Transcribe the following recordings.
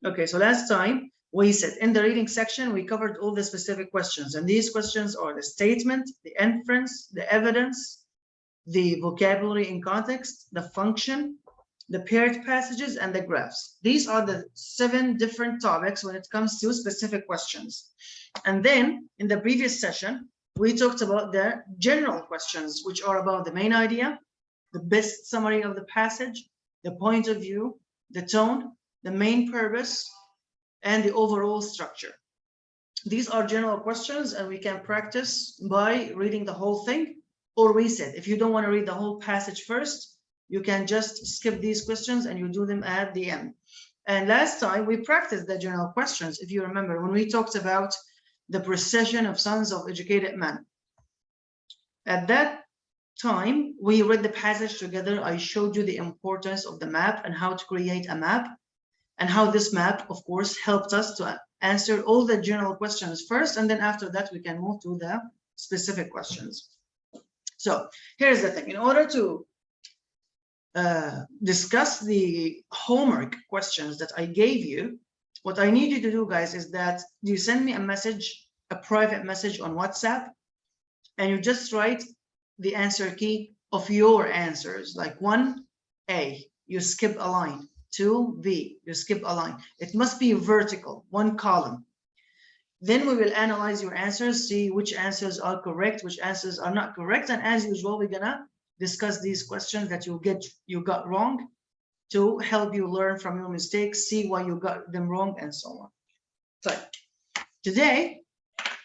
Okay, so last time we said in the reading section, we covered all the specific questions. And these questions are the statement, the inference, the evidence, the vocabulary in context, the function, the paired passages, and the graphs. These are the 7 different topics when it comes to specific questions. And then in the previous session, we talked about the general questions, which are about the main idea, the best summary of the passage, the point of view, the tone, the main purpose, and the overall structure. These are general questions, and we can practice by reading the whole thing. Or we said, if you don't want to read the whole passage first, you can just skip these questions and you do them at the end. And last time we practiced the general questions, if you remember, when we talked about the procession of sons of educated men. At that time, we read the passage together. I showed you the importance of the map and how to create a map, and how this map, of course, helped us to answer all the general questions first, and then after that, we can move to the specific questions. So here's the thing. In order to discuss the homework questions that I gave you, what I need you to do, guys, is that you send me a message, a private message on WhatsApp, and you just write the answer key of your answers, like 1A, you skip a line, 2B, you skip a line. It must be vertical, 1 column. Then we will analyze your answers, see which answers are correct, which answers are not correct. And as usual, we're gonna discuss these questions that you got wrong to help you learn from your mistakes, see why you got them wrong, and so on. So today,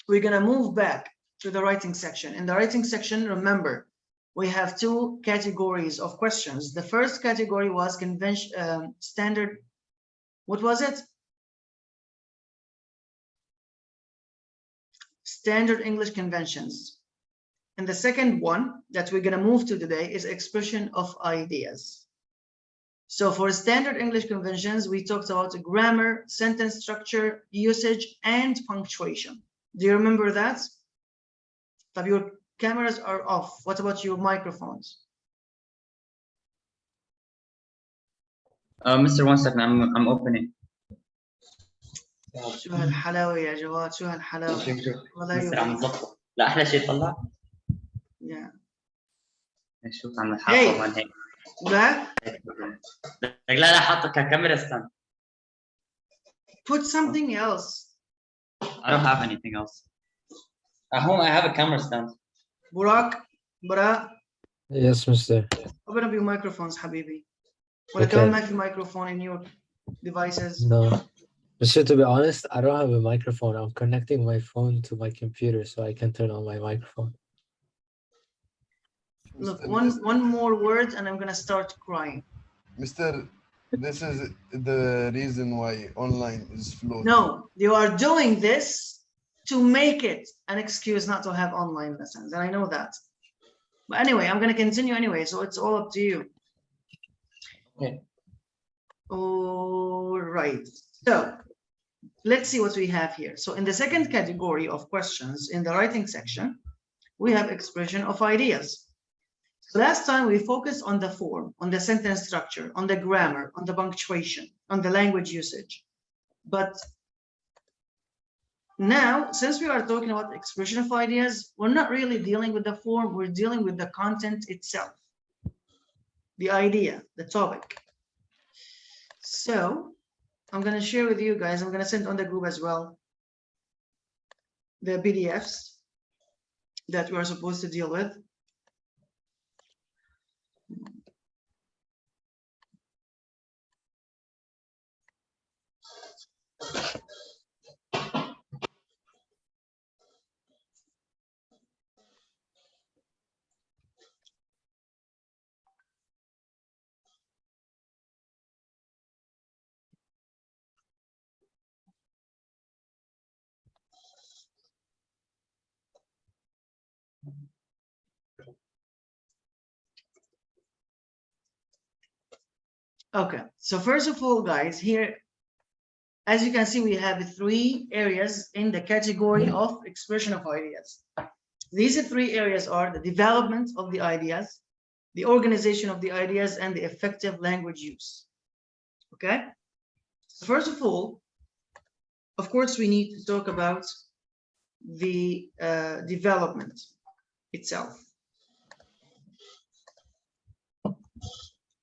we're gonna move back to the writing section. In the writing section, remember, we have 2 categories of questions. The first category was standard, what was it? Standard English conventions. And the second one that we're gonna move to today is expression of ideas. So for standard English conventions, we talked about grammar, sentence structure, usage, and punctuation. Do you remember that? But your cameras are off. What about your microphones? Mr. 1 second, I'm opening. شو هالحلاوة يا جواد، شو هالحلاوة. مستر عم نظبط. لا أحلى شيء طلع. شوف عم نحطه من هيك. لا حاطه ككاميرا ستاند. Put something else. I don't have anything else. At home I have a camera stand. Burak. Yes, Mr. Open up your microphones, حبيبي. ولا كمان ما في microphone in your devices? No. Mr. To be honest, I don't have a microphone. I'm connecting my phone to my computer so I can turn on my microphone. Look, one more word and I'm gonna start crying. Mr. This is the reason why online is floating. No, you are doing this to make it an excuse not to have online lessons, and I know that. But anyway, I'm gonna continue anyway, so it's all up to you. Okay. All right. So let's see what we have here. So in the second category of questions in the writing section, we have expression of ideas. So last time we focused on the form, on the sentence structure, on the grammar, on the punctuation, on the language usage. But now, since we are talking about expression of ideas, we're not really dealing with the form, we're dealing with the content itself, the idea, the topic. So I'm going to share with you guys, I'm going to send on the group as well, the PDFs that we are supposed to deal with. Okay, so first of all, guys, here, as you can see, we have 3 areas in the category of expression of ideas. These 3 areas are the development of the ideas, the organization of the ideas, and the effective language use. Okay, First of all, of course, we need to talk about the development itself.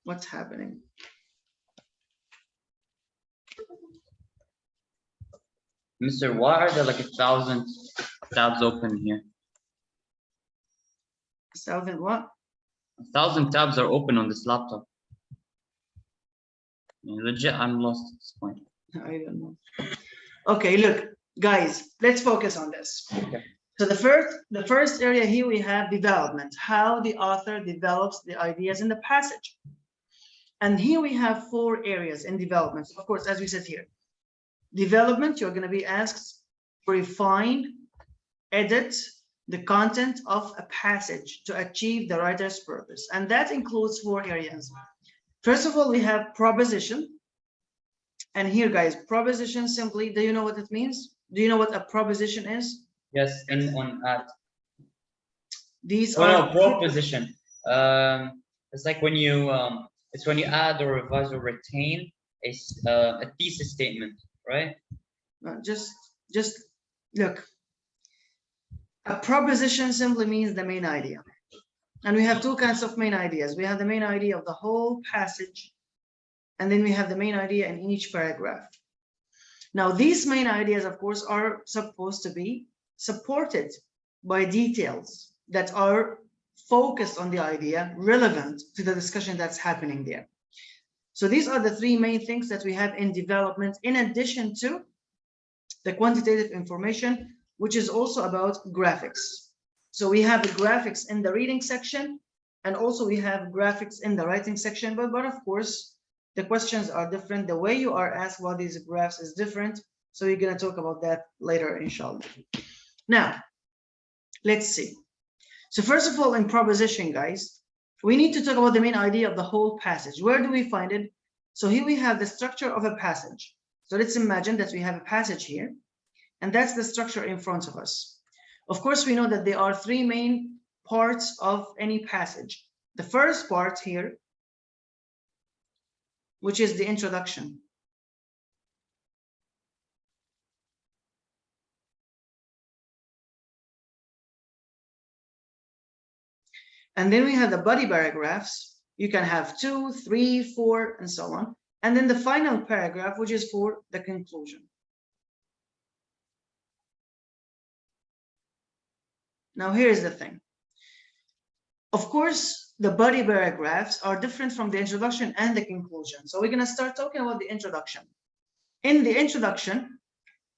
What's happening? Mr. Why are there like 1,000 tabs open here? 1,000 what? 1,000 tabs are open on this laptop. Legit, I'm lost at this point. I don't know. Okay, look, guys, let's focus on this. Okay. So the first area here we have development, how the author develops the ideas in the passage. And here we have 4 areas in development. Of course, as we said here, development, you're going to be asked to refine, edit the content of a passage to achieve the writer's purpose. And that includes 4 areas. First of all, we have proposition. And here, guys, proposition simply, do you know what it means? Do you know what a proposition is? Yes, in on add. These Oh, are no, proposition. It's like when you it's when you add or revise or retain a thesis statement, right? just look. A proposition simply means the main idea. And we have 2 kinds of main ideas. We have the main idea of the whole passage, and then we have the main idea in each paragraph. Now, these main ideas, of course, are supposed to be supported by details that are focused on the idea, relevant to the discussion that's happening there. So these are the 3 main things that we have in development, in addition to the quantitative information, which is also about graphics. So we have the graphics in the reading section, and also we have graphics in the writing section, but of course, the questions are different. The way you are asked about these graphs is different. So we're going to talk about that later, inshallah. Now, let's see. So first of all, in proposition, guys, we need to talk about the main idea of the whole passage. Where do we find it? So here we have the structure of a passage. So let's imagine that we have a passage here, and that's the structure in front of us. Of course, we know that there are 3 main parts of any passage. The first part here, which is the introduction. And then we have the body paragraphs. You can have 2, 3, 4, and so on. And then the final paragraph, which is for the conclusion. Now, here's the thing. Of course, the body paragraphs are different from the introduction and the conclusion. So we're going to start talking about the introduction. In the introduction,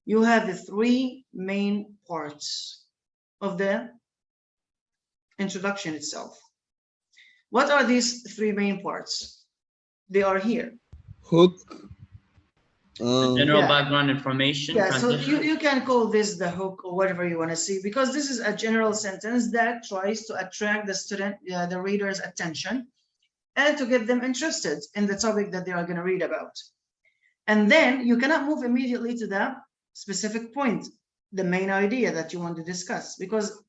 you have the 3 main parts of the introduction itself. What are these 3 main parts? They are here. Hook. General Yeah. background information. Yeah, so transition. you can call this the hook or whatever you want to see, because this is a general sentence that tries to attract the student, the reader's attention, and to get them interested in the topic that they are going to read about. And then you cannot move immediately to the specific point, the main idea that you want to discuss, because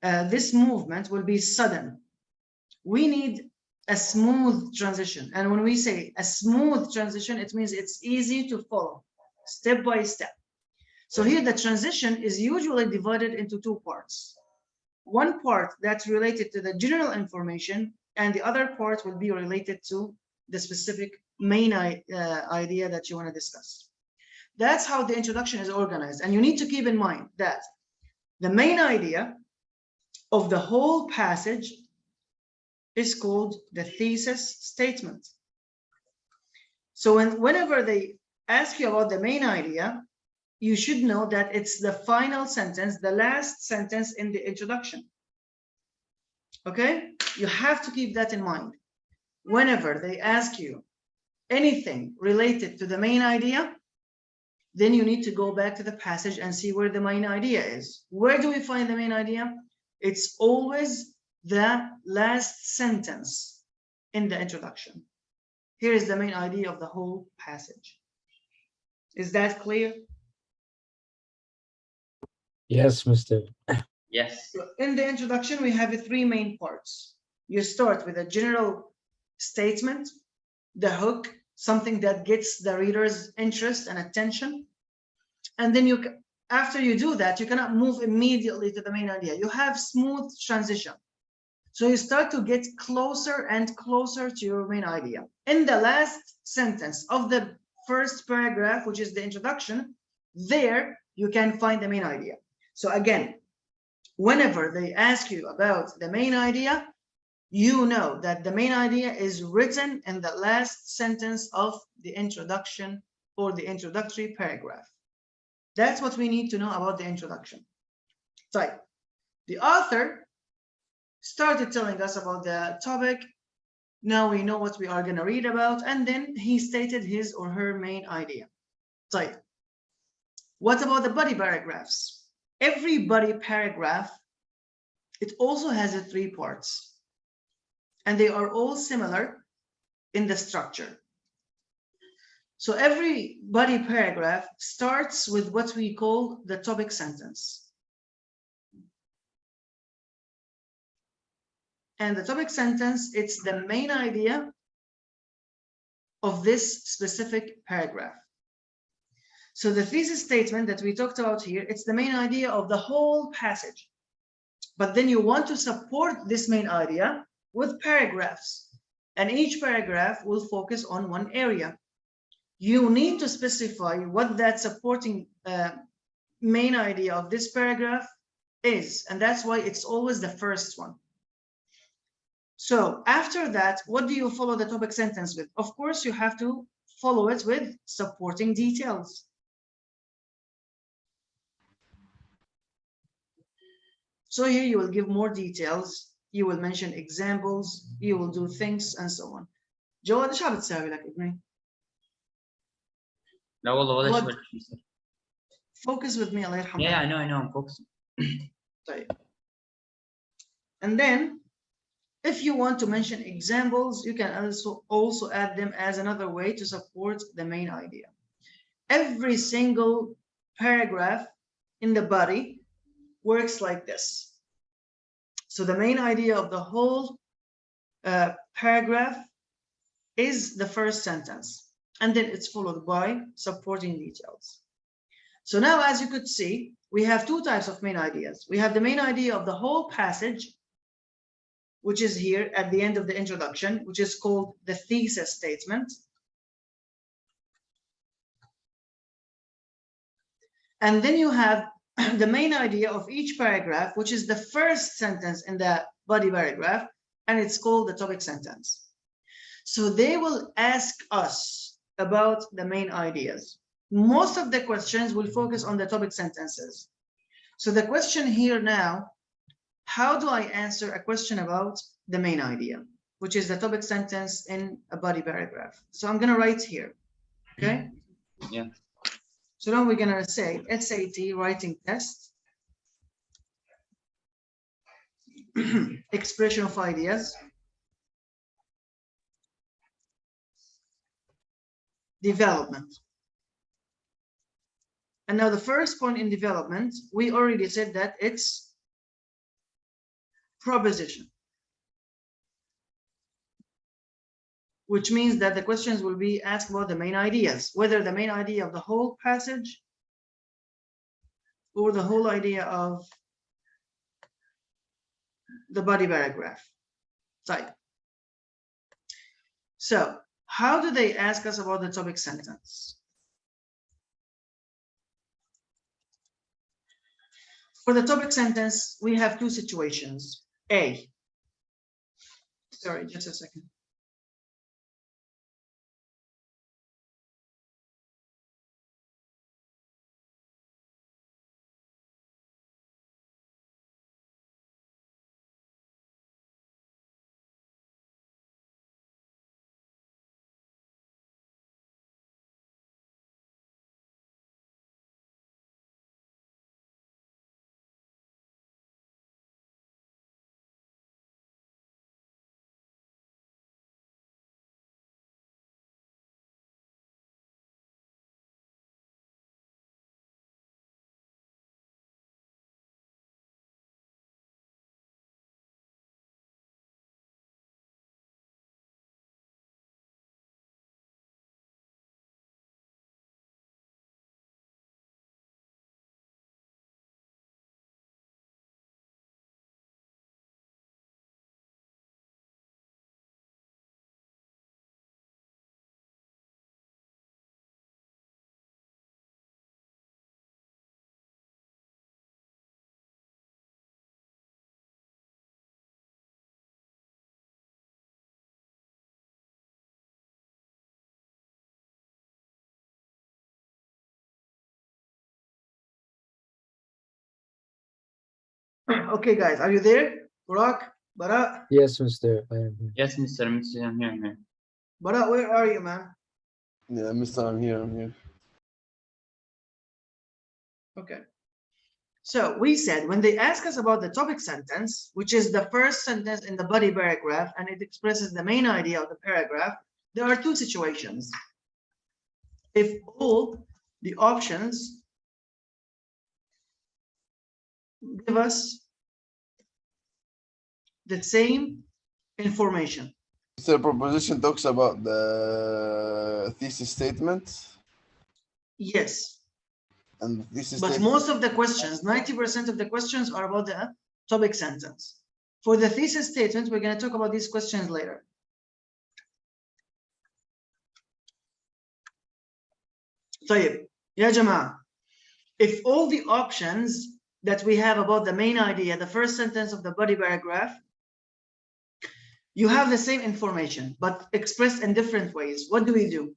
this movement will be sudden. We need a smooth transition. And when we say a smooth transition, it means it's easy to follow step by step. So here the transition is usually divided into 2 parts. One part that's related to the general information, and the other part will be related to the specific main idea that you want to discuss. That's how the introduction is organized. And you need to keep in mind that the main idea of the whole passage is called the thesis statement. So whenever they ask you about the main idea, you should know that it's the final sentence, the last sentence in the introduction. Okay? You have to keep that in mind. Whenever they ask you anything related to the main idea, then you need to go back to the passage and see where the main idea is. Where do we find the main idea? It's always the last sentence in the introduction. Here is the main idea of the whole passage. Is that clear? Yes, Mr. Yes. So in the introduction, we have 3 main parts. You start with a general statement, the hook, something that gets the reader's interest and attention. And then after you do that, you cannot move immediately to the main idea. You have smooth transition. So you start to get closer and closer to your main idea. In the last sentence of the first paragraph, which is the introduction, there you can find the main idea. So again, whenever they ask you about the main idea, you know that the main idea is written in the last sentence of the introduction or the introductory paragraph. That's what we need to know about the introduction. So the author started telling us about the topic. Now we know what we are going to read about, and then he stated his or her main idea. So what about the body paragraphs? Every body paragraph, it also has 3 parts, and they are all similar in the structure. So every body paragraph starts with what we call the topic sentence. And the topic sentence, it's the main idea of this specific paragraph. So the thesis statement that we talked about here, it's the main idea of the whole passage. But then you want to support this main idea with paragraphs, and each paragraph will focus on one area. You need to specify what that supporting main idea of this paragraph is, and that's why it's always the first one. So after that, what do you follow the topic sentence with? Of course, you have to follow it with supporting details. So here you will give more details, you will mention examples, you will do things, and so on. جواد ايش عم بتساوي لك ابني؟ لا والله ولا What? شيء. Focus with me, الله يرحمه. Yeah, I know, I'm focusing. طيب. And then, if you want to mention examples, you can also add them as another way to support the main idea. Every single paragraph in the body works like this. So the main idea of the whole paragraph is the first sentence, and then it's followed by supporting details. So now, as you could see, we have 2 types of main ideas. We have the main idea of the whole passage, which is here at the end of the introduction, which is called the thesis statement. And then you have the main idea of each paragraph, which is the first sentence in the body paragraph, and it's called the topic sentence. So they will ask us about the main ideas. Most of the questions will focus on the topic sentences. So the question here now, how do I answer a question about the main idea, which is the topic sentence in a body paragraph? So I'm going to write here, okay? Yeah. So now we're going to say SAT writing test, expression of ideas, development. And now the first point in development, we already said that it's proposition, which means that the questions will be asked about the main ideas, whether the main idea of the whole passage or the whole idea of the body paragraph type. So how do they ask us about the topic sentence? For the topic sentence, we have 2 situations. Sorry, just a second. Okay, guys, are you there? Burak, Bara, Yes, Mr. I am here. Yes, Mr. I'm here. I'm here. Bara, where are you, man? Yeah, Mr. I'm here. Okay. So we said when they ask us about the topic sentence, which is the first sentence in the body paragraph, and it expresses the main idea of the paragraph, there are two situations. If all the options give us the same information. The proposition talks about the thesis statement, Yes, and the thesis but statement. most of the questions, 90% of the questions are about the topic sentence. For the thesis statement, we're going to talk about these questions later. طيب يا جماعة, if all the options that we have about the main idea, the first sentence of the body paragraph, you have the same information, but expressed in different ways, what do we do?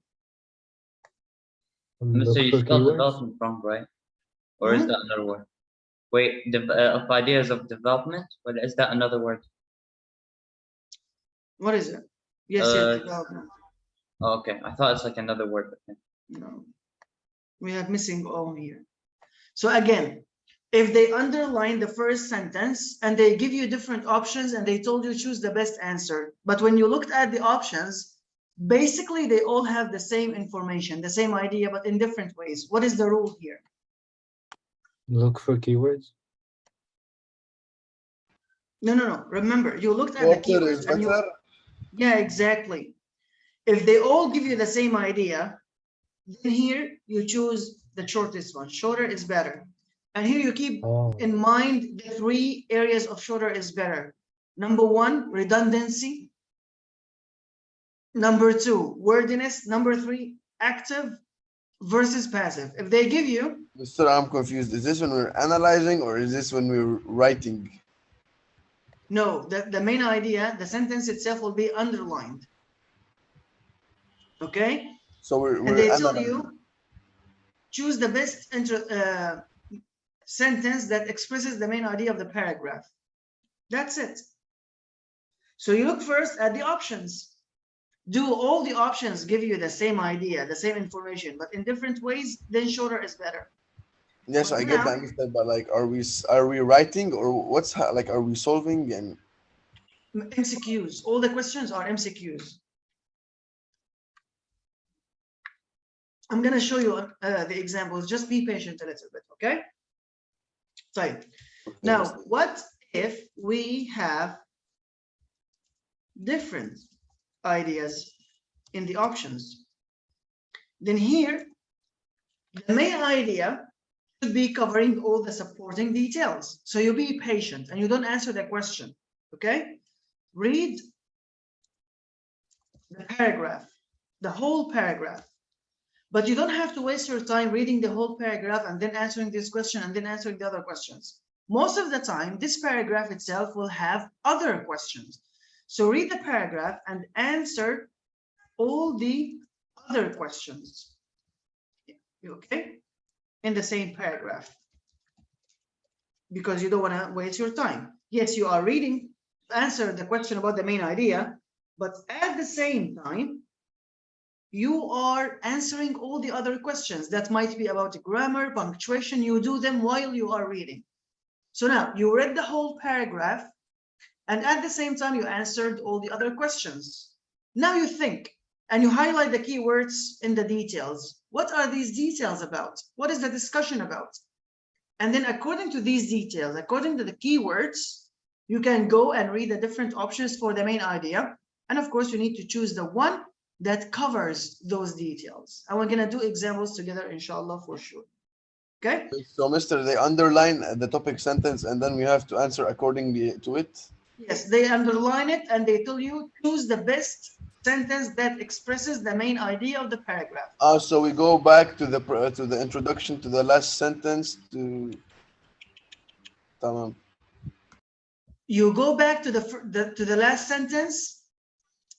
Mr. You Look for spelled keywords. development wrong, right? Or is that another word? Wait, of ideas of development? But is that another word? What is it? Yes, yes, development. Oh, okay, I thought it's like another word. Okay. No, we have missing O here. So again, if they underline the first sentence and they give you different options and they told you choose the best answer, but when you looked at the options, basically they all have the same information, the same idea, but in different ways. What is the rule here? Look for keywords. No. Remember, you looked at the Shorter is keywords and you, better. yeah, exactly. If they all give you the same idea, then here you choose the shortest one. Shorter is better. And here you keep in mind the three areas of shorter is better. Number one, redundancy. Number two, wordiness. Number three, active versus passive. If they give you, Mr. I'm confused. Is this when we're analyzing or is this when we're writing? no, the main idea, the sentence itself will be underlined. Okay? So we're And they tell analyzing. you, choose the best sentence that expresses the main idea of the paragraph. That's it. So you look first at the options. Do all the options give you the same idea, the same information, but in different ways? Then shorter is better. Yes, But I get now- that, Mr. But like, are we writing or like, are we solving? And MCQs. All the questions are MCQs. I'm going to show you the examples. Just be patient a little bit, okay? So now, what if we have different ideas in the options? Then here, the main idea should be covering all the supporting details. So you be patient and you don't answer the question, okay? Read the paragraph, the whole paragraph. But you don't have to waste your time reading the whole paragraph and then answering this question and then answering the other questions. Most of the time, this paragraph itself will have other questions. So read the paragraph and answer all the other questions. Okay? In the same paragraph. Because you don't want to waste your time. Yes, you are reading to answer the question about the main idea, but at the same time, you are answering all the other questions that might be about grammar, punctuation. You do them while you are reading. So now you read the whole paragraph and at the same time you answered all the other questions. Now you think and you highlight the keywords in the details. What are these details about? What is the discussion about? And then according to these details, according to the keywords, you can go and read the different options for the main idea. And of course, you need to choose the one that covers those details. And we're going to do examples together, inshallah, for sure. Okay? so, Mr., they underline the topic sentence and then we have to answer accordingly to it? Yes, they underline it and they tell you choose the best sentence that expresses the main idea of the paragraph. So we go back to the introduction to the last sentence to. Tamam. You go back to the last sentence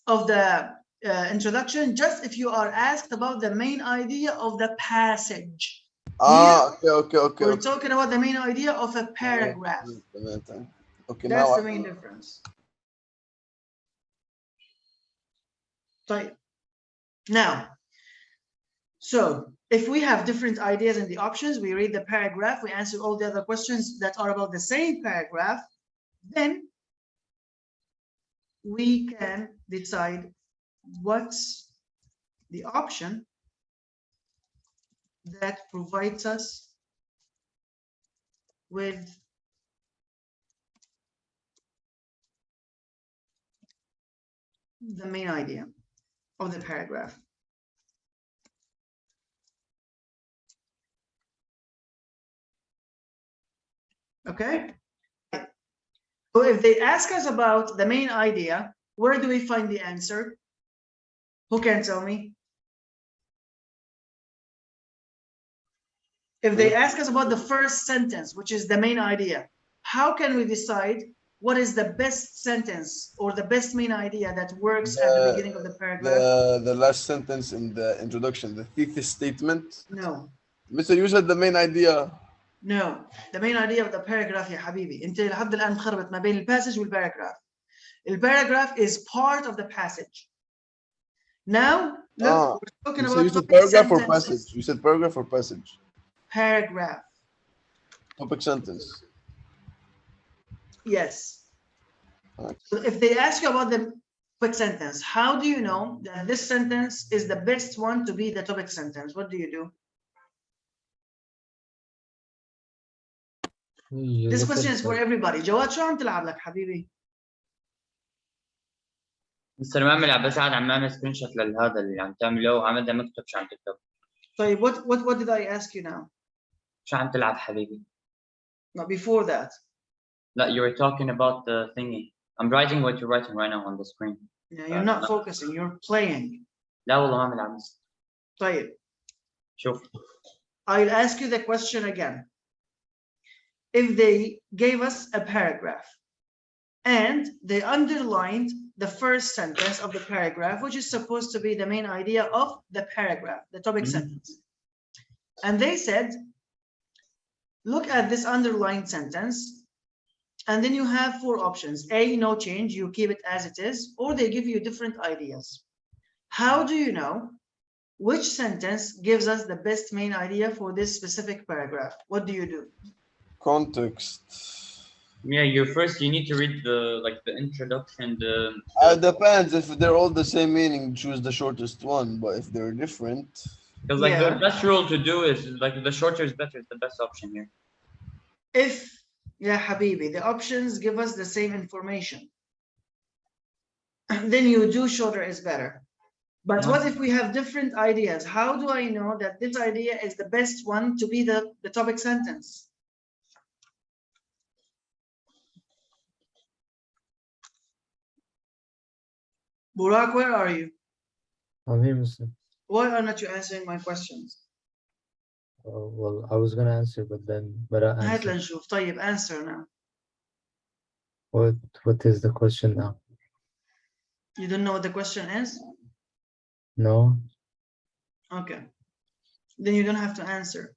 of the introduction just if you are asked about the main idea of the passage. Okay. We're talking about the main idea of a paragraph. Okay, That's now the main difference. طيب. Now, so if we have different ideas in the options, we read the paragraph, we answer all the other questions that are about the same paragraph, then we can decide what's the option that provides us with the main idea of the paragraph. Okay? So if they ask us about the main idea, where do we find the answer? Who can tell me? If they ask us about the first sentence, which is the main idea, how can we decide what is the best sentence or the best main idea that works at the beginning of the paragraph? The last sentence in the introduction, the thesis statement. No. Mr. You said the main idea. No. The main idea of the paragraph يا حبيبي. أنت لحد الآن مخربط ما بين الباسج والباراجراف. الباراgraph is part of the passage. Now, look, we're talking about you said paragraph or passage? You said paragraph or passage? Paragraph. Topic sentence. Yes. Okay. So if they ask you about the quick sentence, how do you know that this sentence is the best one to be the topic sentence? What do you do? This question is for everybody. جواد شو عم تلعب لك حبيبي؟ مستر مامل عم بساعد عم اعمل سكرين شوت لهذا اللي عم تعمله وعم بدها مكتب شو عم تكتب. طيب what did I ask you now? شو عم تلعب حبيبي؟ No, before that. لا, you were talking about the thingy. I'm writing what you're writing right now on the screen. Yeah, you're not focusing, you're playing. لا والله ما بلعب. طيب. شوف. I'll ask you the question again. If they gave us a paragraph and they underlined the first sentence of the paragraph, which is supposed to be the main idea of the paragraph, the topic sentence. And they said, look at this underlined sentence, and then you have four options. A, no change, you keep it as it is, or they give you different ideas. How do you know which sentence gives us the best main idea for this specific paragraph? What do you do? Context. Yeah, you need to read the introduction. Depends. If they're all the same meaning, choose the shortest one. But if they're different, because the best rule to do is the shorter is better. It's the best option here. If habibi, the options give us the same information, then you do shorter is better. But what if we have different ideas? How do I know that this idea is the best one to be the topic sentence? Burak, where are you? I'm here, Mr. Why are not you answering my questions? Well, I was gonna answer, but I هات answered. لنشوف. طيب, answer now. What is the question now? You don't know what the question is? No. Okay. Then you don't have to answer.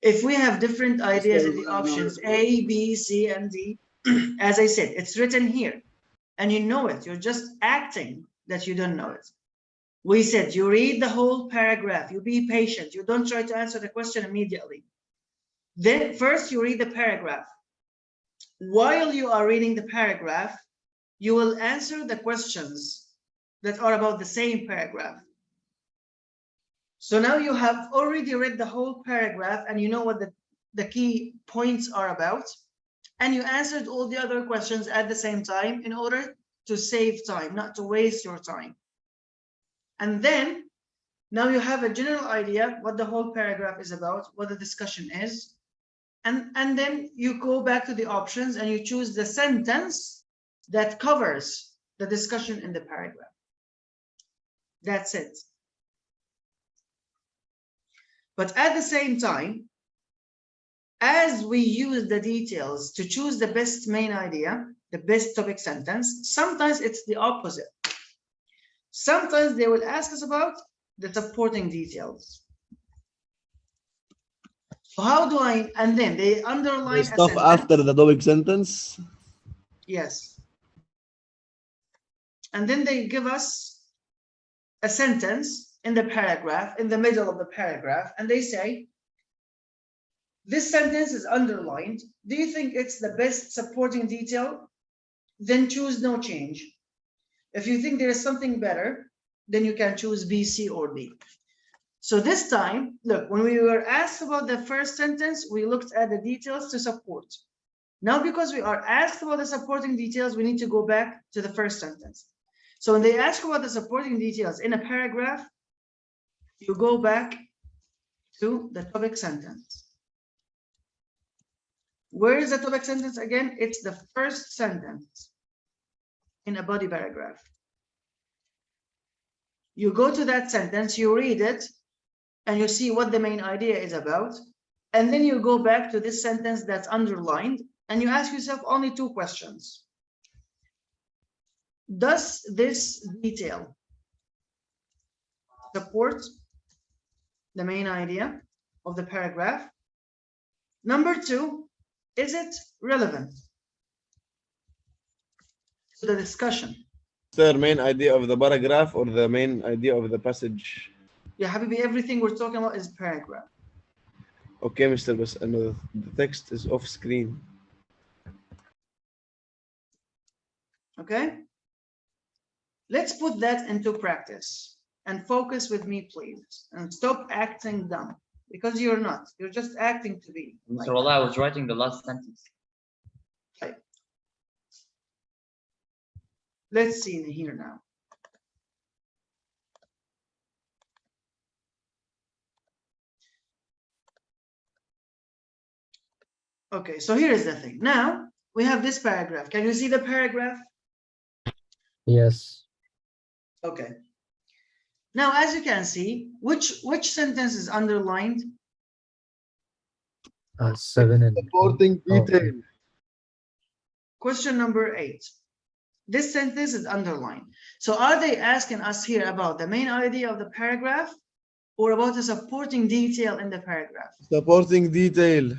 If we have different ideas in the options A, B, C, and D, as I said, it's written here and you know it. You're just acting that you don't know it. We said you read the whole paragraph, you be patient, you don't try to answer the question immediately. Then first you read the paragraph. While you are reading the paragraph, you will answer the questions that are about the same paragraph. So now you have already read the whole paragraph and you know what the key points are about, and you answered all the other questions at the same time in order to save time, not to waste your time. And then now you have a general idea what the whole paragraph is about, what the discussion is, and then you go back to the options and you choose the sentence that covers the discussion in the paragraph. That's it. But at the same time, as we use the details to choose the best main idea, the best topic sentence, sometimes it's the opposite. Sometimes they will ask us about the supporting details. So how do I, and then they underline a Stuff sentence. after the topic sentence. Yes. And then they give us a sentence in the paragraph, in the middle of the paragraph, and they say, this sentence is underlined. Do you think it's the best supporting detail? Then choose no change. If you think there is something better, then you can choose B, C, or D. So this time, look, when we were asked about the first sentence, we looked at the details to support. Now, because we are asked about the supporting details, we need to go back to the first sentence. So when they ask about the supporting details in a paragraph, you go back to the topic sentence. Where is the topic sentence again? It's the first sentence in a body paragraph. You go to that sentence, you read it, and you see what the main idea is about. And then you go back to this sentence that's underlined, and you ask yourself only two questions. Does this detail support the main idea of the paragraph? Number two, is it relevant to the discussion? The main idea of the paragraph or the main idea of the passage? Yeah, Habibi, everything we're talking about is paragraph. Okay, Mr. Bas, the text is off screen. Okay? Let's put that into practice and focus with me, please, and stop acting dumb, because you're not. You're just acting to be. Mr. Allah, I was writing the last sentence. Right. Let's see in here now. Okay, so here is the thing. Now we have this paragraph. Can you see the paragraph? Yes. Okay. Now, as you can see, which sentence is underlined? 7 and Supporting detail. Question number 8. This sentence is underlined. So are they asking us here about the main idea of the paragraph or about the supporting detail in the paragraph? Supporting detail.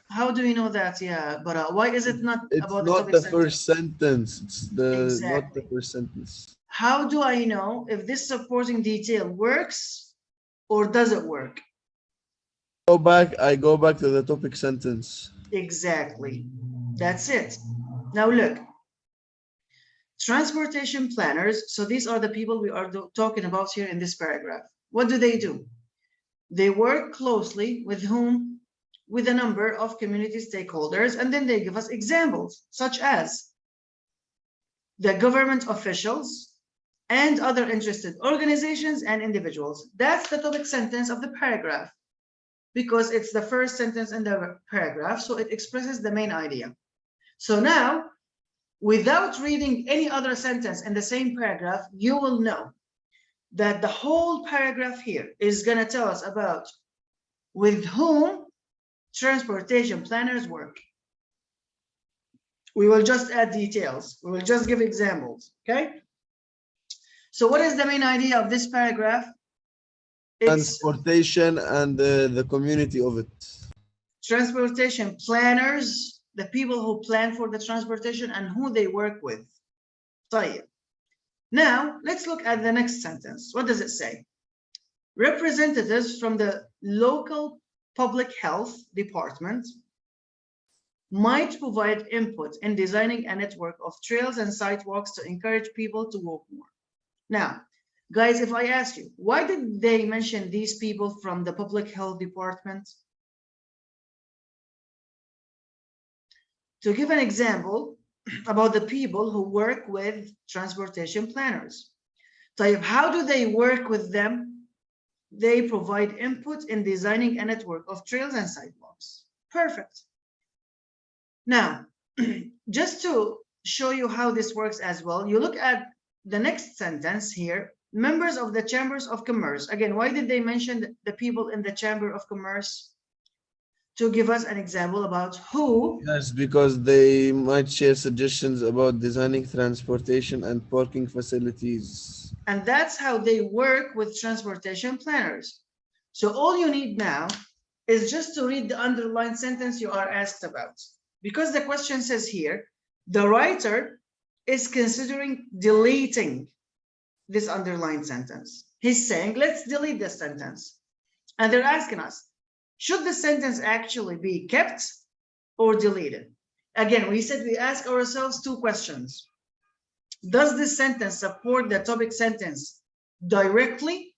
How do we know that? Yeah, but why is it not It's about not the the first sentence. It's the not the Exactly. first sentence. How do I know if this supporting detail works or doesn't work? I go back to the topic sentence. Exactly. That's it. Now look. Transportation planners, so these are the people we are talking about here in this paragraph. What do? They work closely with whom? With a number of community stakeholders, and then they give us examples, such as the government officials and other interested organizations and individuals. That's the topic sentence of the paragraph, because it's the first sentence in the paragraph, so it expresses the main idea. So now, without reading any other sentence in the same paragraph, you will know that the whole paragraph here is going to tell us about with whom transportation planners work. We will just add details. We will just give examples, okay? So what is the main idea of this paragraph? It's Transportation and the community of it. transportation planners, the people who plan for the transportation and who they work with. Now, let's look at the next sentence. What does it say? Representatives from the local public health department might provide input in designing a network of trails and sidewalks to encourage people to walk more. Now, guys, if I ask you, why did they mention these people from the public health department? To give an example about the people who work with transportation planners. How do they work with them? They provide input in designing a network of trails and sidewalks. Perfect. Now, just to show you how this works as well, you look at the next sentence here, members of the chambers of commerce. Again, why did they mention the people in the chamber of commerce? to give us an example about who. Yes, because they might share suggestions about designing transportation and parking facilities. And that's how they work with transportation planners. So all you need now is just to read the underlined sentence you are asked about. Because the question says here, the writer is considering deleting this underlined sentence. He's saying, let's delete this sentence. And they're asking us, should the sentence actually be kept or deleted? Again, we said we ask ourselves two questions. Does this sentence support the topic sentence directly?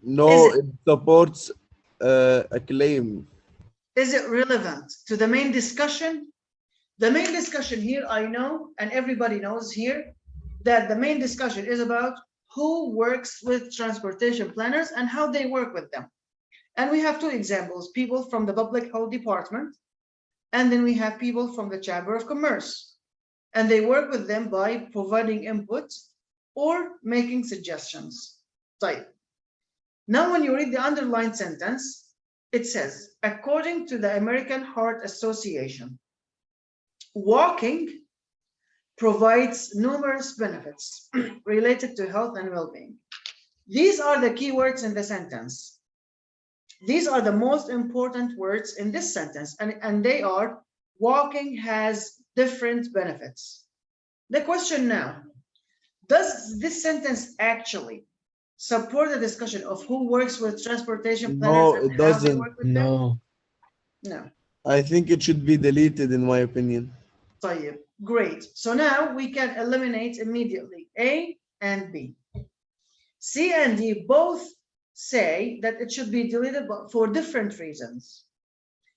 No, it supports a claim. Is it relevant to the main discussion? The main discussion here, I know, and everybody knows here, that the main discussion is about who works with transportation planners and how they work with them. And we have two examples, people from the Public Health Department, and then we have people from the Chamber of Commerce. And they work with them by providing input or making suggestions. Right. Now, when you read the underlined sentence, it says, according to the American Heart Association, walking provides numerous benefits related to health and well-being. These are the key words in the sentence. These are the most important words in this sentence, and they are, walking has different benefits. The question now, does this sentence actually support the discussion of who works with transportation planners? No, and it how they doesn't. work with them? No. No. I think it should be deleted, in my opinion. طيب, great. So now we can eliminate immediately A and B. C and D both say that it should be deleted, but for different reasons.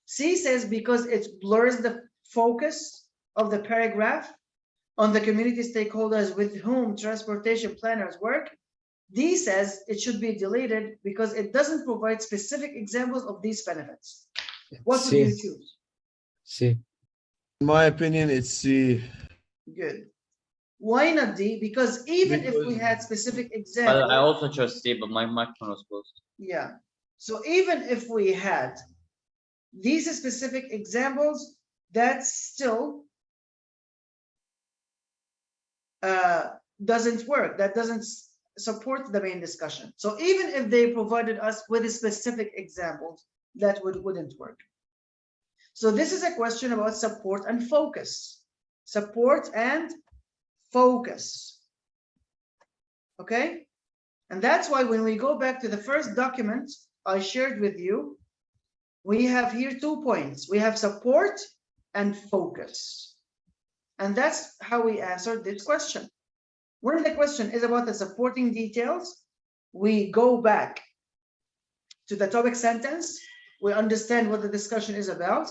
C says because it blurs the focus of the paragraph on the community stakeholders with whom transportation planners work. D says it should be deleted because it doesn't provide specific examples of these benefits. What would you choose? C. In my opinion, it's C. Good. Why not D? Because even if we had specific examples. Well, I also chose C, but my microphone was closed. Yeah. So even if we had these specific examples, that still doesn't work. That doesn't support the main discussion. So even if they provided us with specific examples, that wouldn't work. So this is a question about support and focus. Support and focus. Okay? And that's why when we go back to the first document I shared with you, we have here 2 points. We have support and focus. And that's how we answered this question. When the question is about the supporting details, we go back to the topic sentence, we understand what the discussion is about,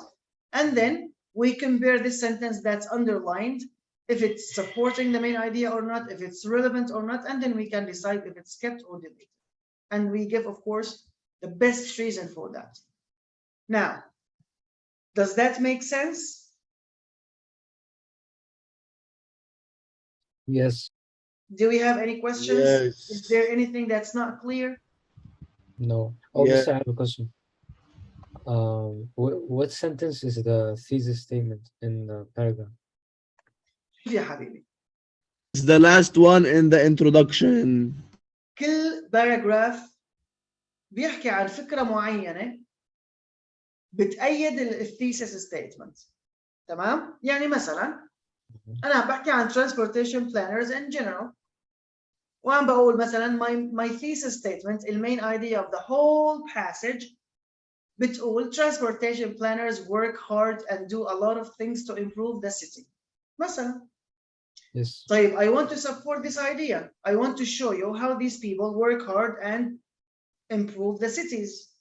and then we compare this sentence that's underlined, if it's supporting the main idea or not, if it's relevant or not, and then we can decide if it's kept or deleted. And we give, of course, the best reason for that. Now, does that make sense? Yes. Do we have any questions? Yes. Is there anything that's not clear? No. Oh, Yeah. yes, I have a question. What sentence is the thesis statement in the paragraph? يا حبيبي. It's the last one in the introduction. كل باراجراف بيحكي عن فكرة معينة بتأيد الثيسس ستيتمنت. تمام؟ يعني مثلا أنا بحكي عن transportation planners in general. وعم بقول مثلا my thesis statement, the main idea of the whole passage بتقول transportation planners work hard and do a lot of things to improve the city. مثلا. Yes. طيب, I want to support this idea. I want to show you how these people work hard and improve the cities.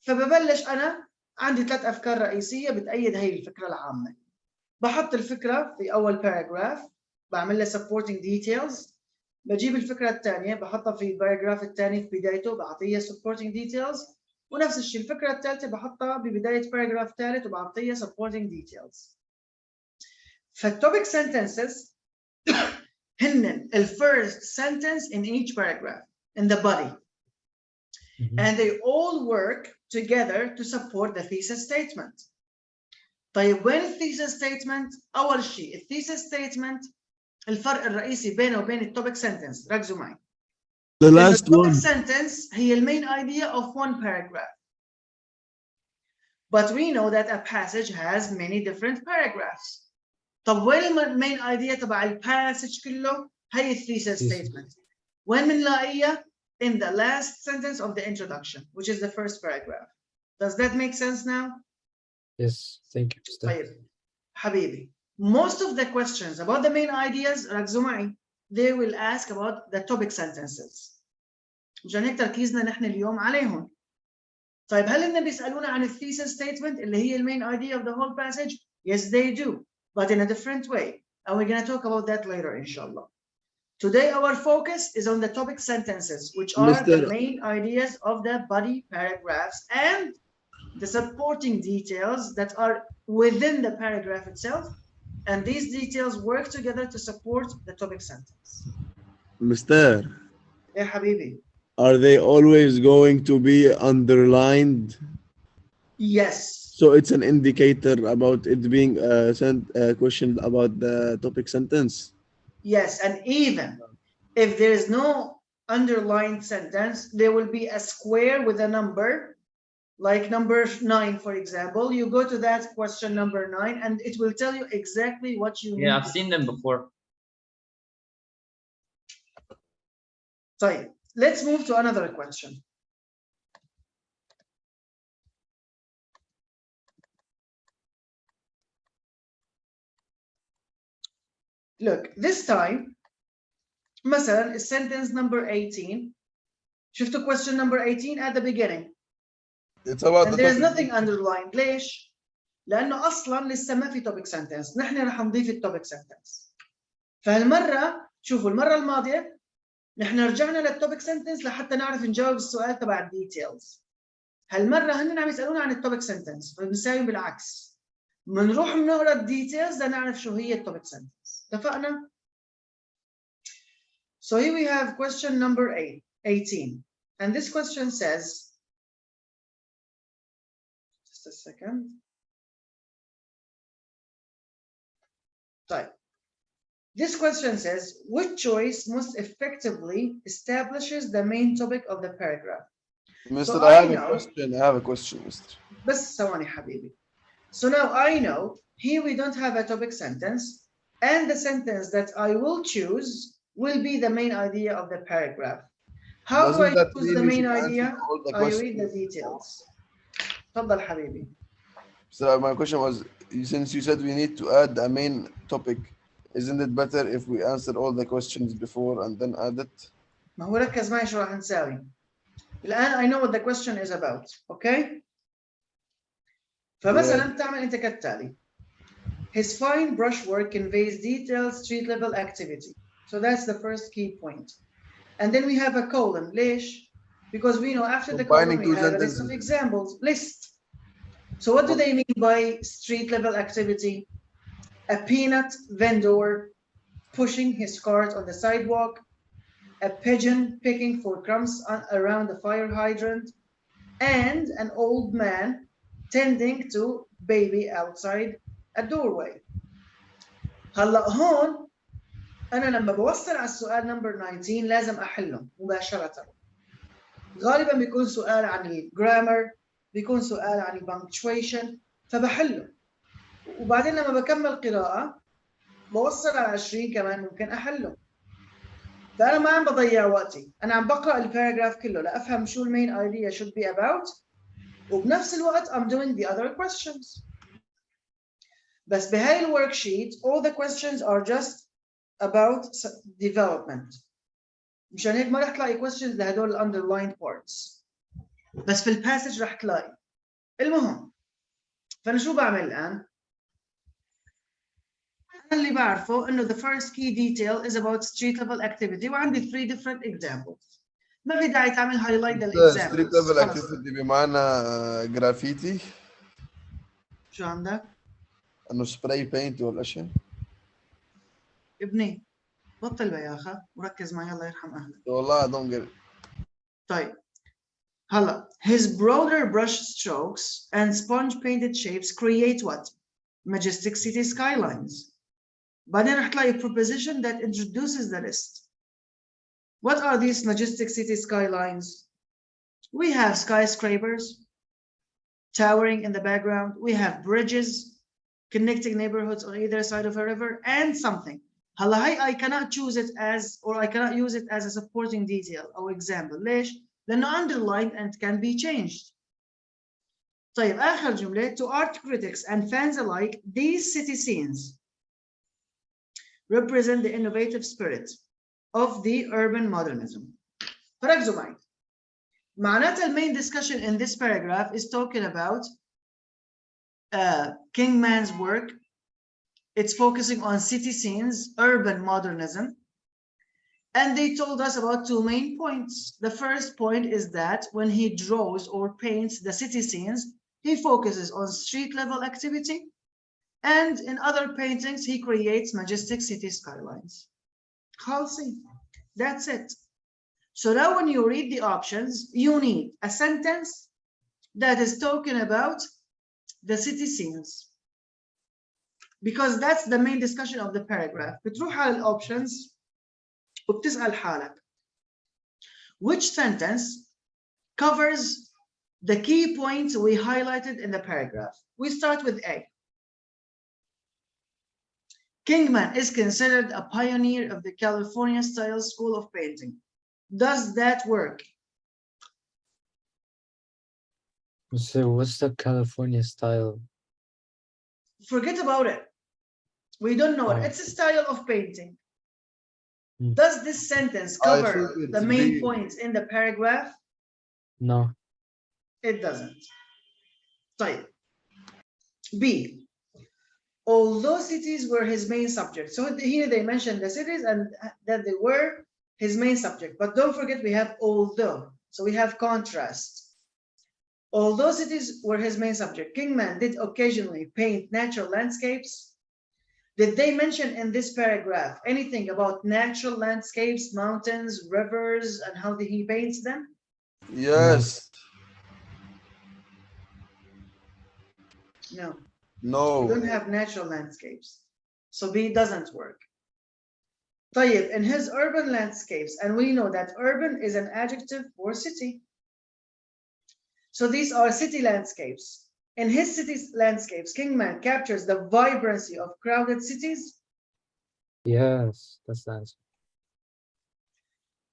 فببلش أنا عندي 3 أفكار رئيسية بتأيد هاي الفكرة العامة. بحط الفكرة في أول paragraph، بعمل لها supporting details، بجيب الفكرة الثانية بحطها في الباراجراف الثاني في بدايته بعطيها supporting details، ونفس الشيء الفكرة الثالثة بحطها ببداية باراجراف ثالث وبعطيها supporting details. فالtopic sentences هن the first sentence in each paragraph in the body. And they all work together to support the thesis statement. طيب وين الثيسس statement؟ أول شيء الثيسس statement الفرق الرئيسي بينه وبين التوبيك sentence، ركزوا معي. The last التوبيك one. sentence هي المين idea of one paragraph. But we know that a passage has many different paragraphs. طب وين المين idea تبع الباسج كله؟ هي الثيسس statement. وين بنلاقيها؟ In the last sentence of the introduction, which is the first paragraph. Does that make sense now? Yes, thank you, Mr. طيب حبيبي, most of the questions about the main ideas ركزوا معي, they will ask about the topic sentences. مشان هيك تركيزنا نحن اليوم عليهم. طيب هل إنهم بيسألونا عن الthesis statement اللي هي main idea of the whole passage? Yes, they do, but in a different way. And we're going to talk about that later, inshallah. Today, our focus is on the topic sentences, which are the main ideas of the body paragraphs and the supporting details that are within the paragraph itself. And these details work together to support the topic sentence. Mr. Yeah, Habibi. Are they always going to be underlined? Yes. So it's an indicator about it being a question about the topic sentence? Yes, and even if there is no underlined sentence, there will be a square with a number, like number 9, for example. You go to that question number 9, and it will tell you exactly what you need. Yeah, I've seen them before. So let's move to another question. Look, this time, مثلا sentence number 18. شفتوا question number 18 at the beginning. It's about and the there's topic. nothing underlined. ليش؟ لأنه أصلاً لسه ما في topic sentence. نحن رح نضيف التوبيك sentence. فهالمرة شوفوا المرة الماضية نحن رجعنا للتوبيك sentence لحتى نعرف نجاوب السؤال تبع الديتيلز. هالمرة هن عم يسألونا عن التوبيك sentence فبنساوي بالعكس. بنروح بنقرا الديتيلز لنعرف شو هي التوبيك sentence. اتفقنا؟ So here we have question number 18. And this question says, just a second. Right. This question says, which choice most effectively establishes the main topic of the paragraph? Mr. So I have I a know- question. I have a question, Mr. بس ثواني حبيبي. So now I know here we don't have a topic sentence, and the sentence that I will choose will be the main idea of the paragraph. How do I Doesn't that choose mean the we main should answer idea? all the I read questions? the details. تفضل حبيبي. So my question was, since you said we need to add a main topic, isn't it better if we answer all the questions before and then add it? ما هو ركز معي شو راح نساوي. الآن I know what the question is about, okay? فمثلا تعمل أنت كالتالي. His fine brushwork conveys detailed street level activity. So that's the first key point. And then we have a colon. ليش? Because we know after the colon we have a list of examples. List. So what do they mean by street level activity? A peanut vendor pushing his cart on the sidewalk, a pigeon picking for crumbs around the fire hydrant, and an old man tending to baby outside a doorway. هلا هون أنا لما بوصل على السؤال نمبر 19 لازم أحله مباشرة. غالبا بيكون سؤال عن الجرامر، بيكون سؤال عن البنكتويشن، فبحله. وبعدين لما بكمل قراءة بوصل على 20 كمان ممكن أحله. فأنا ما عم بضيع وقتي، أنا عم بقرأ الباراجراف كله لأفهم شو المين idea should be about، وبنفس الوقت I'm doing the other questions. بس بهاي الوركشيت all the questions are just about development. مشان هيك ما رح تلاقي questions لهدول underlined parts. بس في الباسج رح تلاقي. المهم فأنا شو بعمل الآن؟ أنا اللي بعرفه إنه the first key detail is about street level activity وعندي 3 different examples. ما في داعي تعمل highlight للexamples. Street level activity بمعنى جرافيتي. شو عندك؟ انه سبراي بينت والاشياء. ابني بطل بياخة وركز معي الله يرحم أهلك. والله I don't get it. طيب هلا his broader brush strokes and sponge painted shapes create what? Majestic city skylines. بعدين رح تلاقي preposition that introduces the list. What are these majestic city skylines? We have skyscrapers towering in the background. We have bridges connecting neighborhoods on either side of a river and something. هلا هي I cannot choose it as, or I cannot use it as a supporting detail or example. ليش؟ لأنه underlined and can be changed. طيب آخر جملة, to art critics and fans alike, these city scenes represent the innovative spirit of the urban modernism. فركزوا معي. معناتها main discussion in this paragraph is talking about Kingman's work. It's focusing on city scenes, urban modernism. And they told us about two main points. The first point is that when he draws or paints the city scenes, he focuses on street level activity. And in other paintings, he creates majestic city skylines. خالصين. That's it. So now when you read the options, you need a sentence that is talking about the city scenes, because that's the main discussion of the paragraph. بتروح على options وبتسأل حالك, which sentence covers the key points we highlighted in the paragraph? We start with A. Kingman is considered a pioneer of the California style school of painting. Does that work? So what's the California style? Forget about it. We don't know it. Oh. It's a style of painting. Hmm. Does this sentence I cover think the it's main B. points in the paragraph? No. It doesn't. Type B. Although cities were his main subject. So here they mentioned the cities and that they were his main subject. But don't forget we have although. So we have contrast. Although cities were his main subject, Kingman did occasionally paint natural landscapes. Did they mention in this paragraph anything about natural landscapes, mountains, rivers, and how he paints them? Yes. No. No. We don't have natural landscapes. So B doesn't work. طيب, in his urban landscapes, and we know that urban is an adjective for city. So these are city landscapes. In his city landscapes, Kingman captures the vibrancy of crowded cities. Yes, that's the answer.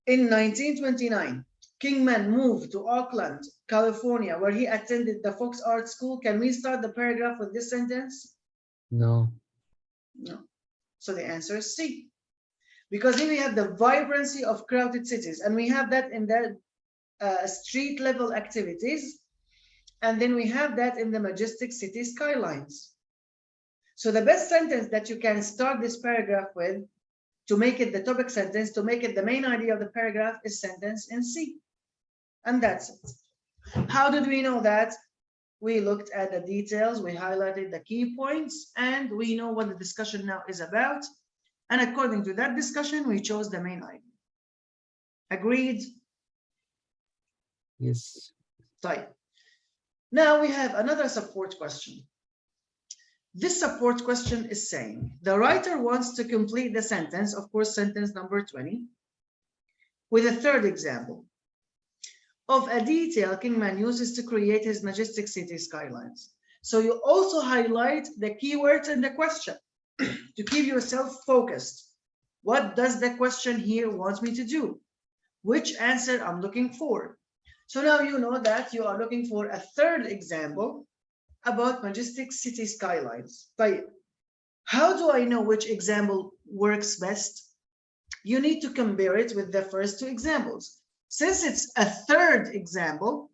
In 1929, Kingman moved to Oakland, California, where he attended the Fox Art School. Can we start the paragraph with this sentence? No. No. So the answer is C. Because here we have the vibrancy of crowded cities, and we have that in the street level activities, and then we have that in the majestic city skylines. So the best sentence that you can start this paragraph with to make it the topic sentence, to make it the main idea of the paragraph, is sentence in C. And that's it. How did we know that? We looked at the details, we highlighted the key points, and we know what the discussion now is about. And according to that discussion, we chose the main idea. Agreed? Yes. Right. Now we have another support question. This support question is saying the writer wants to complete the sentence, of course, sentence number 20, with a third example of a detail Kingman uses to create his majestic city skylines. So you also highlight the keywords in the question to keep yourself focused. What does the question here want me to do? Which answer I'm looking for? So now you know that you are looking for a third example about majestic city skylines. But how do I know which example works best? You need to compare it with the first two examples. Since it's a third example,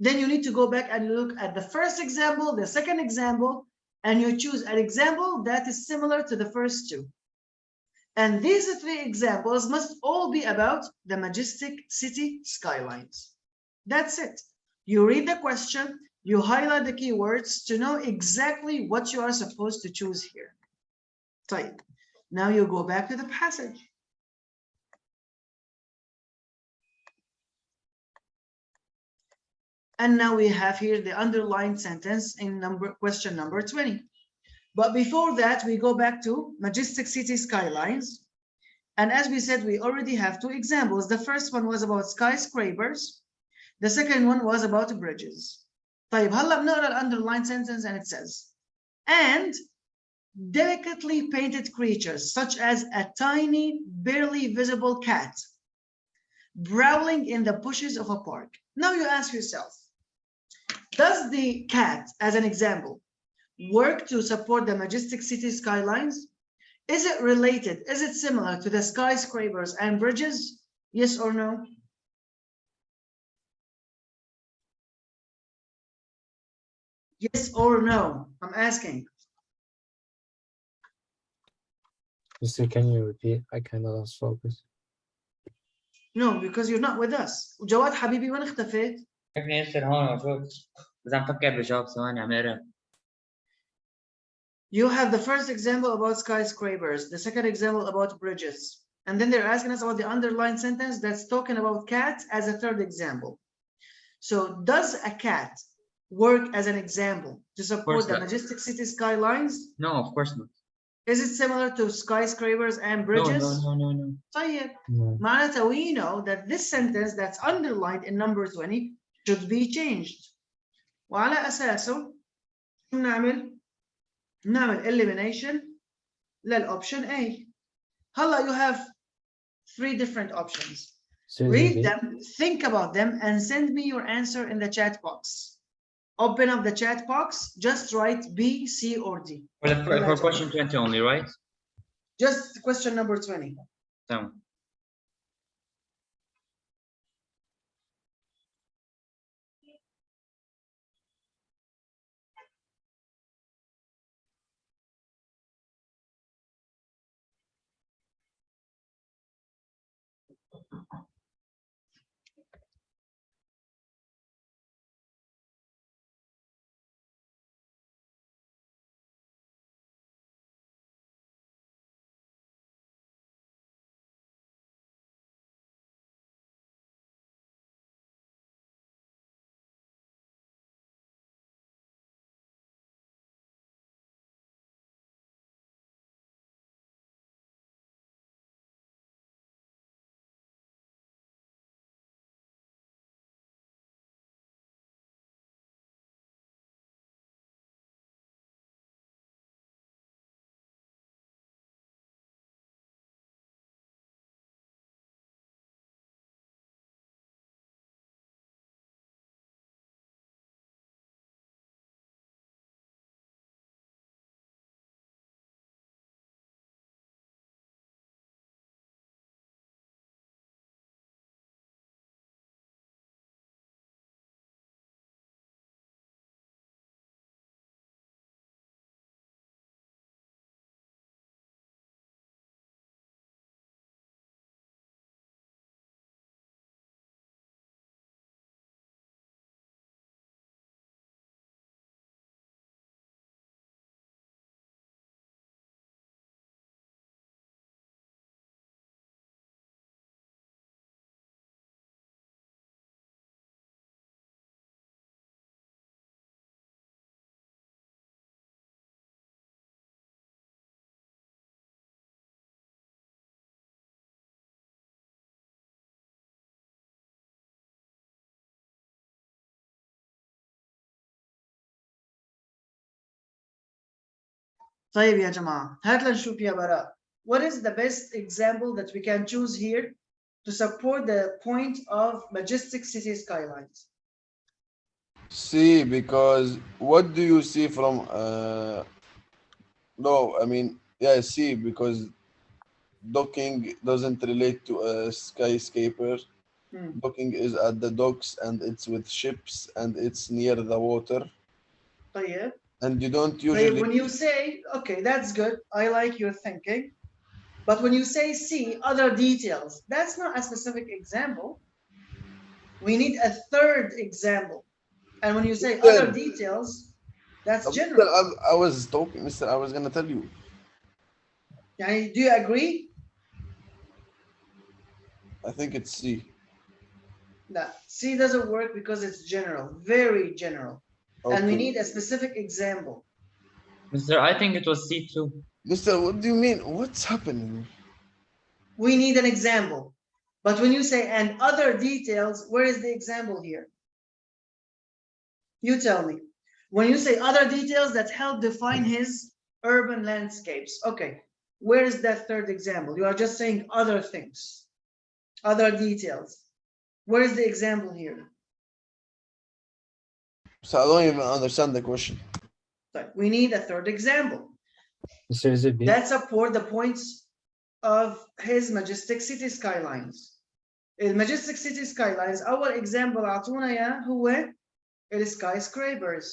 then you need to go back and look at the first example, the second example, and you choose an example that is similar to the first two. And these three examples must all be about the majestic city skylines. That's it. You read the question, you highlight the keywords to know exactly what you are supposed to choose here. Type. Now you go back to the passage. And now we have here the underlined sentence in question number 20. But before that, we go back to majestic city skylines. And as we said, we already have two examples. The first one was about skyscrapers. The second one was about bridges. طيب هلا بنقرا الاندرلاين sentence and it says, and delicately painted creatures such as a tiny, barely visible cat prowling in the bushes of a park. Now you ask yourself, does the cat, as an example, work to support the majestic city skylines? Is it related? Is it similar to the skyscrapers and bridges? Yes or no? Yes or no? I'm asking. Mister, can you repeat? I kind of lost focus. No, because you're not with us. وجواد حبيبي وين اختفيت؟ ابني يصير هون موجود بس عم فكر بجواب ثواني عم اقرا. You have the first example about skyscrapers, the second example about bridges. And then they're asking us about the underlined sentence that's talking about cats as a third example. So does a cat work as an example to support the majestic city skylines? No, of course not. Is it similar to skyscrapers and bridges? No. طيب. No. معناتها we know that this sentence that's underlined in number 20 should be changed. وعلى أساسه نعمل elimination للoption A. هلا you have 3 different options. Read them, think about them, and send me your answer in the chat box. Open up the chat box, just write B, C, or D. For question 20 only, right? Just question number 20. تمام. طيب يا جماعة هات لنشوف يا براء. What is the best example that we can choose here to support the point of majestic city skylines? C, because what do you see from no, I mean, yeah, C, because docking doesn't relate to a skyscraper. Docking is at the docks and it's with ships and it's near the water. طيب. And you don't usually. When you say, okay, that's good, I like your thinking. But when you say C, other details, that's not a specific example. We need a third example. And when you say other details, that's general. I was talking, Mister, I was going to tell you. Do you agree? I think it's C. No, C doesn't work because it's general, very general. And we Okay. need a specific example. Mr. I think it was C2. Mister, what do you mean? What's happening? We need an example. But when you say and other details, where is the example here? You tell me. When you say other details that help define his urban landscapes, okay, where is that third example? You are just saying other things, other details. Where is the example here? So I don't even understand the question. So we need a third example Mr. Is it B? that support the points of his majestic city skylines. الماجستيك city skylines أول example أعطونا إياه هو skyscrapers.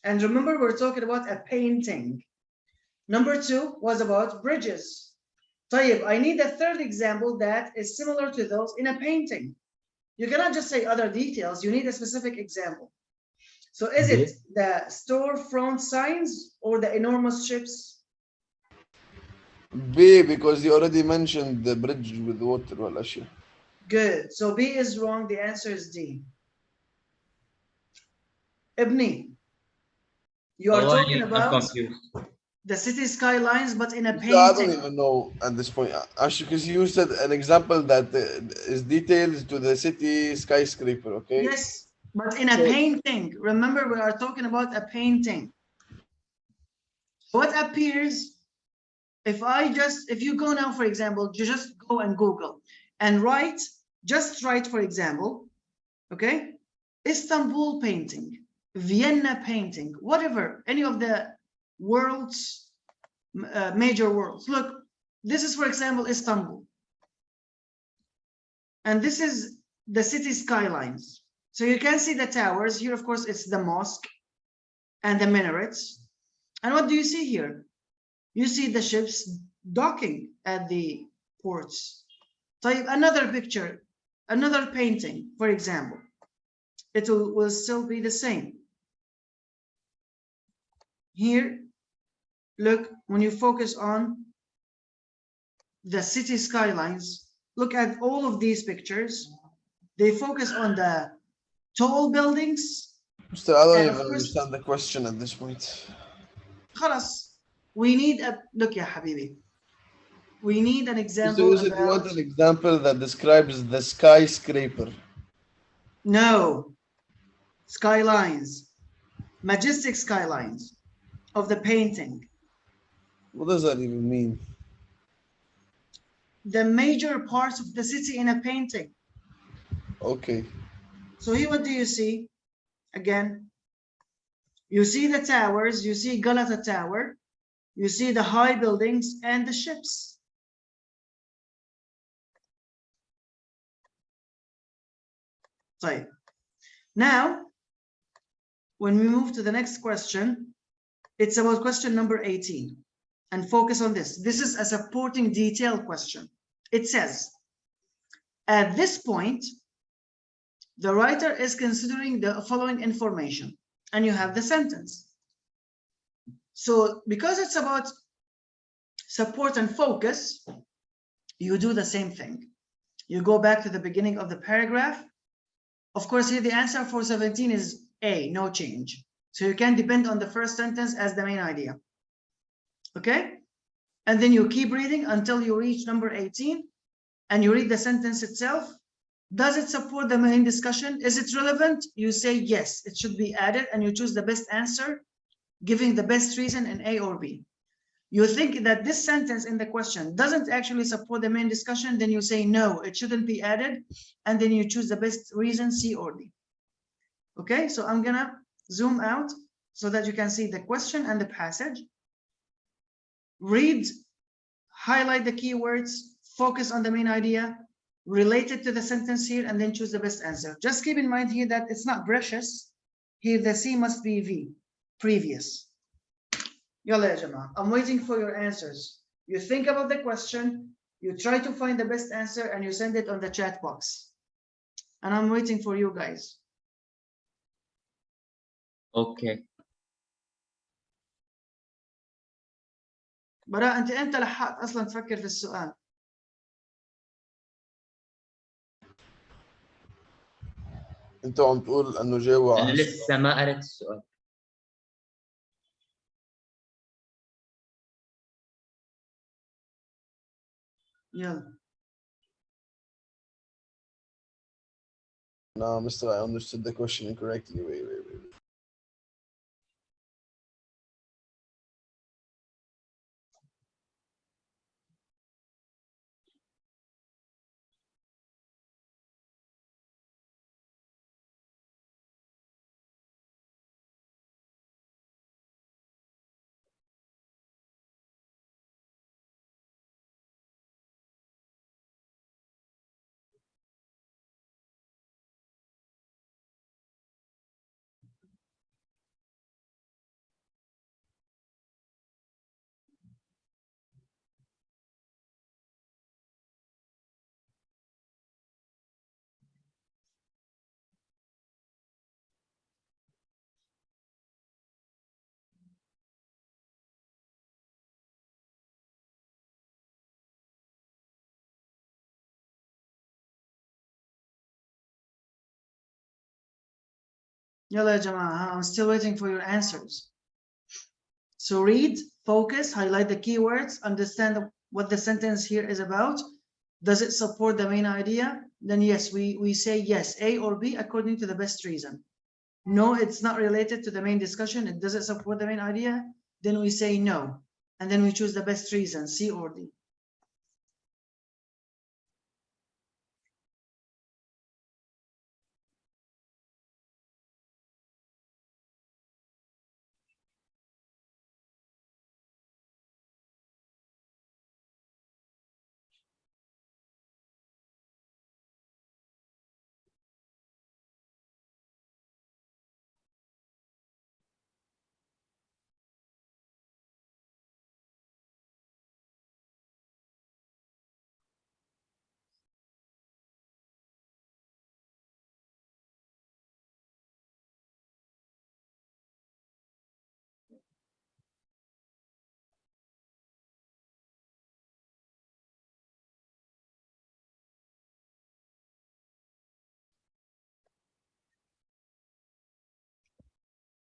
And remember, we're talking about a painting. Number 2 was about bridges. طيب, I need a third example that is similar to those in a painting. You cannot just say other details, you need a specific example. So is it the storefront signs or the enormous ships? B, because you already mentioned the bridge with water والأشياء. Good. So B is wrong. The answer is D. Ibni, you are talking about the city skylines, but in a painting. So I don't even know at this point. Actually, because you said an example that is details to the city skyscraper, okay? Yes, but in a painting. Remember, we are talking about a painting. What appears if you go now, for example, you just go and Google and just write, for example, okay, Istanbul painting, Vienna painting, whatever, any of the world's major worlds. Look, this is, for example, Istanbul. And this is the city skylines. So you can see the towers. Here, of course, it's the mosque and the minarets. And what do you see here? You see the ships docking at the ports. So another picture, another painting, for example, it will still be the same. Here, look, when you focus on the city skylines, look at all of these pictures. They focus on the tall buildings. Still, I don't even understand the question at this point. خلاص. We need a look, ya habibi. We need an example. So you said you want an example that describes the skyscraper. No, skylines, majestic skylines of the painting. What does that even mean? The major parts of the city in a painting. Okay. So here, what do you see? Again, you see the towers, you see Galata Tower, you see the high buildings and the ships. So now, when we move to the next question, it's about question number 18. And focus on this. This is a supporting detail question. It says, at this point, the writer is considering the following information. And you have the sentence. So because it's about support and focus, you do the same thing. You go back to the beginning of the paragraph. Of course, here the answer for 17 is A, no change. So you can depend on the first sentence as the main idea. Okay? And then you keep reading until you reach number 18 and you read the sentence itself. Does it support the main discussion? Is it relevant? You say yes, it should be added, and you choose the best answer, giving the best reason in A or B. You think that this sentence in the question doesn't actually support the main discussion, then you say no, it shouldn't be added, and then you choose the best reason, C or D. Okay, so I'm gonna zoom out so that you can see the question and the passage. Read, highlight the keywords, focus on the main idea, relate it to the sentence here, and then choose the best answer. Just keep in mind here that it's not precious. Here the C must be V, previous. Yalla ya jama'a. I'm waiting for your answers. You think about the question, you try to find the best answer, and you send it on the chat box. And I'm waiting for you guys. Okay. براء انت لحقت اصلا تفكر في السؤال. انت عم تقول انه جاوب انا على لسه ما قرأت السؤال. يلا. No, Mr. I understood the question incorrectly. Wait. يلا يا جماعة. I'm still waiting for your answers. So read, focus, highlight the keywords, understand what the sentence here is about. Does it support the main idea? Then yes, we say yes, A or B, according to the best reason. No, it's not related to the main discussion. It doesn't support the main idea. Then we say no. And then we choose the best reason, C or D.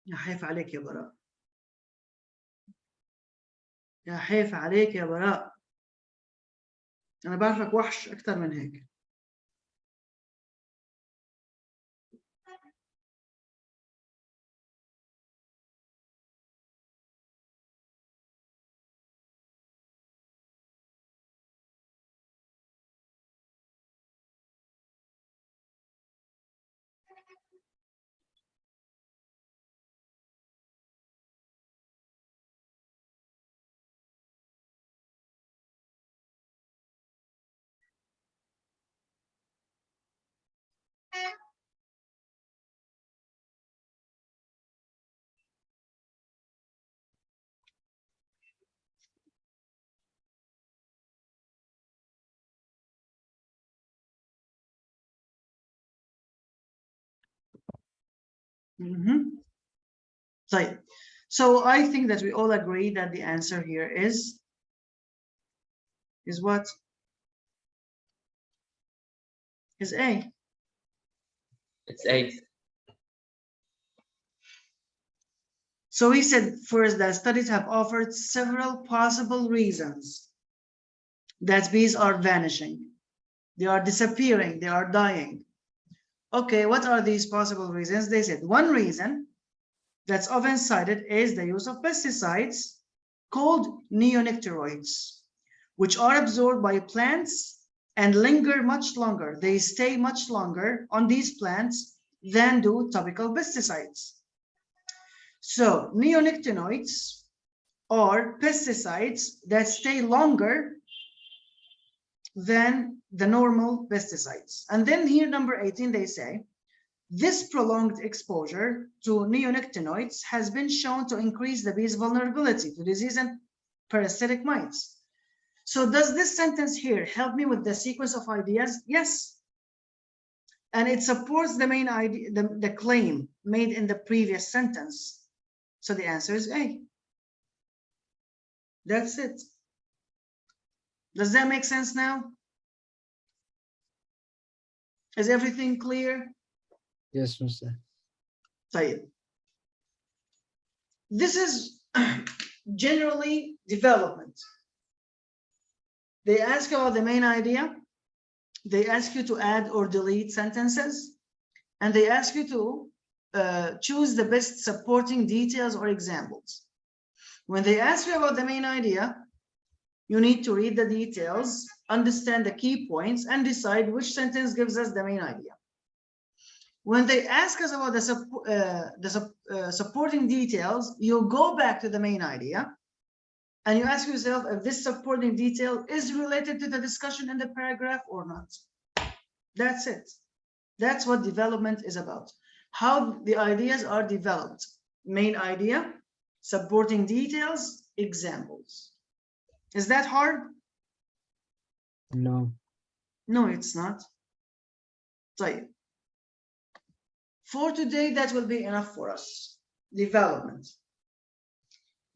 يا حيف عليك يا براء. يا حيف عليك يا براء. أنا بعرفك وحش أكتر من هيك. طيب. So I think that we all agree that the answer here is what? Is A. It's A. So he said first that studies have offered several possible reasons that bees are vanishing. They are disappearing, they are dying. Okay, what are these possible reasons? They said one reason that's often cited is the use of pesticides called neonicotinoids, which are absorbed by plants and linger much longer. They stay much longer on these plants than do topical pesticides. So neonicotinoids are pesticides that stay longer than the normal pesticides. And then here, number 18, they say, this prolonged exposure to neonicotinoids has been shown to increase the bee's vulnerability to disease and parasitic mites. So does this sentence here help me with the sequence of ideas? Yes. And it supports the main idea, the claim made in the previous sentence. So the answer is A. That's it. Does that make sense now? Is everything clear? Yes, Mr. طيب. This is generally development. They ask you about the main idea. They ask you to add or delete sentences, and they ask you to choose the best supporting details or examples. When they ask you about the main idea, you need to read the details, understand the key points, and decide which sentence gives us the main idea. When they ask us about the supporting details, you go back to the main idea and you ask yourself if this supporting detail is related to the discussion in the paragraph or not. That's it. That's what development is about. How the ideas are developed. Main idea, supporting details, examples. Is that hard? No. No, it's not. طيب. For today, that will be enough for us. Development.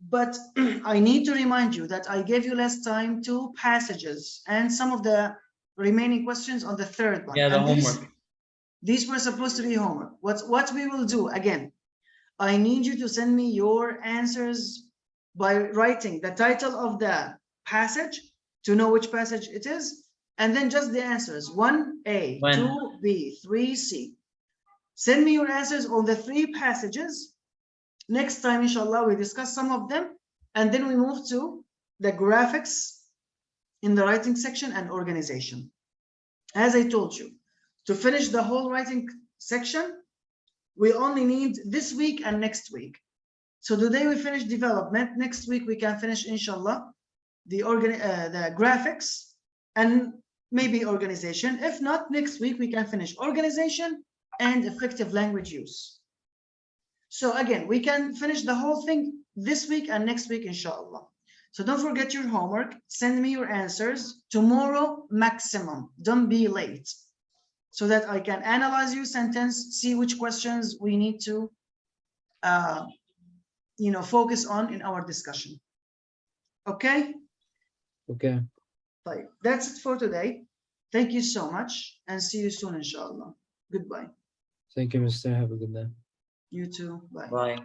But I need to remind you that I gave you last time 2 passages and some of the remaining questions on the third one. Yeah, the and homework. These were supposed to be homework. What we will do, again, I need you to send me your answers by writing the title of the passage to know which passage it is, and then just the answers, 1A, 2B, 3C. Send me your answers on the 3 passages. Next time, inshallah, we discuss some of them, and then we move to the graphics in the writing section and organization. As I told you, to finish the whole writing section, we only need this week and next week. So today we finish development. Next week we can finish, inshallah, the graphics and maybe organization. If not, next week we can finish organization and effective language use. So again, we can finish the whole thing this week and next week, inshallah. So don't forget your homework. Send me your answers tomorrow maximum. Don't be late, so that I can analyze your sentence, see which questions we need to focus on in our discussion. Okay? Okay. That's it for today. Thank you so much, and see you soon, inshallah. Goodbye. Thank you, Mr. Have a good day. You too. Bye. Bye.